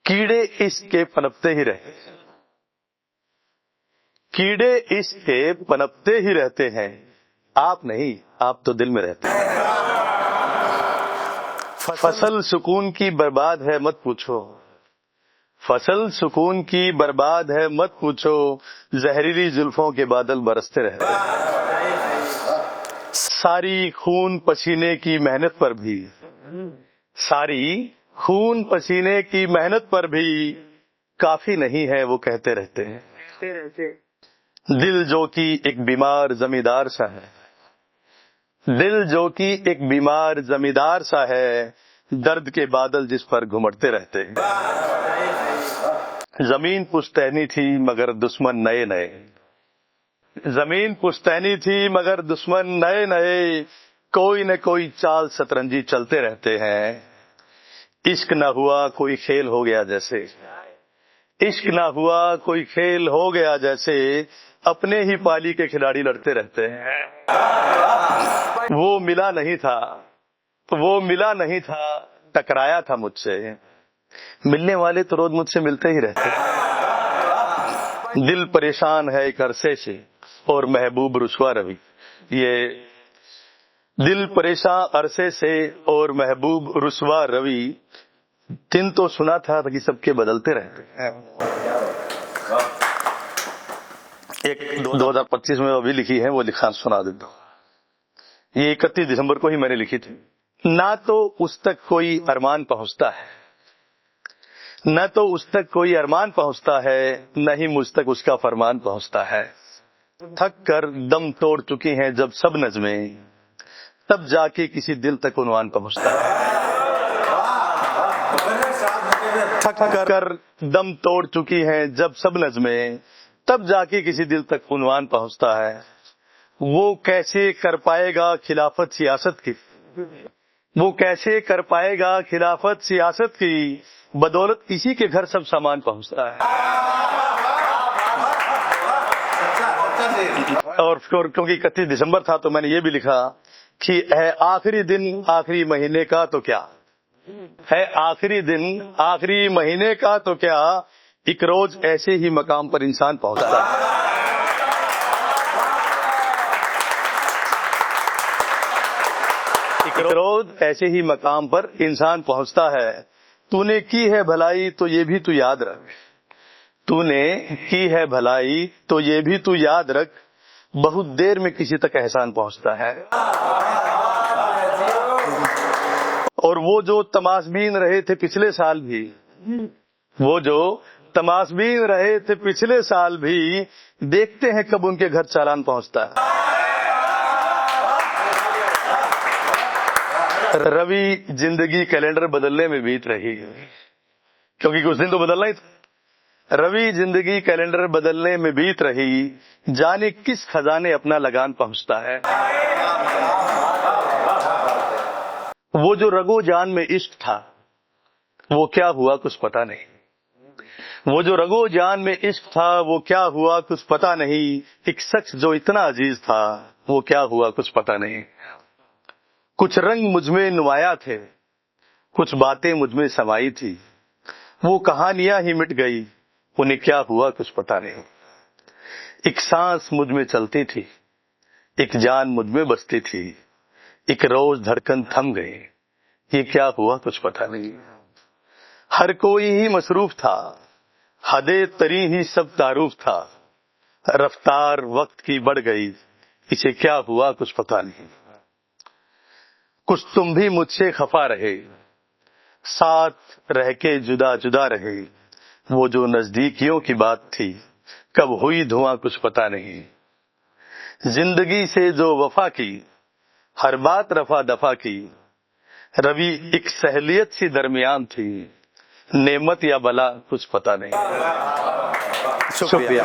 कीड़े इश्क के पनपते ही रहे, कीड़े इश्क के पनपते ही रहते हैं, आप नहीं, आप तो दिल में रहते हैं। फसल सुकून की बर्बाद है मत पूछो, फसल सुकून की बर्बाद है मत पूछो, जहरीली जुल्फों के बादल बरसते रहते हैं। सारी खून पसीने की मेहनत पर भी, सारी खून पसीने की मेहनत पर भी काफी नहीं है वो कहते रहते हैं। दिल जो कि एक बीमार जमींदार सा है, दिल जो कि एक बीमार जमींदार सा है, दर्द के बादल जिस पर घुमड़ते रहते हैं। जमीन पुश्तैनी थी मगर दुश्मन नए नए, जमीन पुश्तैनी थी मगर दुश्मन नए नए, कोई न कोई चाल सतरंजी चलते रहते हैं। इश्क न हुआ कोई खेल हो गया जैसे, इश्क न हुआ कोई खेल हो गया जैसे, अपने ही पाली के खिलाड़ी लड़ते रहते हैं। वो मिला नहीं था, वो मिला नहीं था, टकराया था मुझसे, मिलने वाले तो रोज मुझसे मिलते ही रहते हैं। दिल परेशान है एक अरसे से और महबूब रुसवा रवि, ये दिल परेशान अरसे से और महबूब रुसवा रवि, दिन तो सुना था कि सबके बदलते रहते हैं। एक 2025 में अभी लिखी है, वो लिखा सुना देता हूँ। ये 31 दिसंबर को ही मैंने लिखी थी। ना तो उस तक कोई अरमान पहुंचता है, न तो उस तक कोई अरमान पहुंचता है, न ही मुझ तक उसका फरमान पहुंचता है। थक कर दम तोड़ चुकी हैं जब सब नज़में, तब जाके किसी दिल तक उन्वान पहुंचता है। थक कर दम तोड़ चुकी हैं जब सब नज़में, तब जाके किसी दिल तक उन्वान पहुंचता है। वो कैसे कर पाएगा खिलाफत सियासत की, वो कैसे कर पाएगा खिलाफत सियासत की, बदौलत इसी के घर सब सामान पहुंचता है। और क्योंकि 31 दिसंबर था तो मैंने ये भी लिखा कि है आखिरी दिन आखिरी महीने का तो क्या है, आखिरी दिन आखिरी महीने का तो क्या, एक रोज ऐसे ही मकाम पर इंसान पहुंचता है। एक रोज ऐसे ही मकाम पर इंसान पहुंचता है। तूने की है भलाई तो ये भी तू याद रख, तूने की है भलाई तो ये भी तू याद रख, बहुत देर में किसी तक एहसान पहुंचता है। और वो जो तमाशबीन रहे थे पिछले साल भी, वो जो तमाशबीन रहे थे पिछले साल भी, देखते हैं कब उनके घर चालान पहुंचता है। रवि जिंदगी कैलेंडर बदलने में बीत रही है, क्योंकि कुछ दिन तो बदलना ही था। रवि जिंदगी कैलेंडर बदलने में बीत रही, जाने किस खजाने अपना लगान पहुंचता है। वो जो रगो जान में इश्क था, वो क्या हुआ कुछ पता नहीं, वो जो रगो जान में इश्क था, वो क्या हुआ कुछ पता नहीं। एक शख्स जो इतना अजीज था, वो क्या हुआ कुछ पता नहीं। कुछ रंग मुझमें नुमाया थे, कुछ बातें मुझमें समाई थी, वो कहानियां ही मिट गई, उन्हें क्या हुआ कुछ पता नहीं। एक सांस मुझ में चलती थी, एक जान मुझ में बसती थी, एक रोज धड़कन थम गई, ये क्या हुआ कुछ पता नहीं। हर कोई ही मसरूफ था, हदे तरी ही सब तारुफ था, रफ्तार वक्त की बढ़ गई, इसे क्या हुआ कुछ पता नहीं। कुछ तुम भी मुझसे खफा रहे, साथ रह के जुदा जुदा रहे, वो जो नजदीकियों की बात थी, कब हुई धुआं कुछ पता नहीं। जिंदगी से जो वफा की, हर बात रफा दफा की, रवि एक सहलियत सी दरमियान थी, नेमत या बला कुछ पता नहीं। शुक्रिया।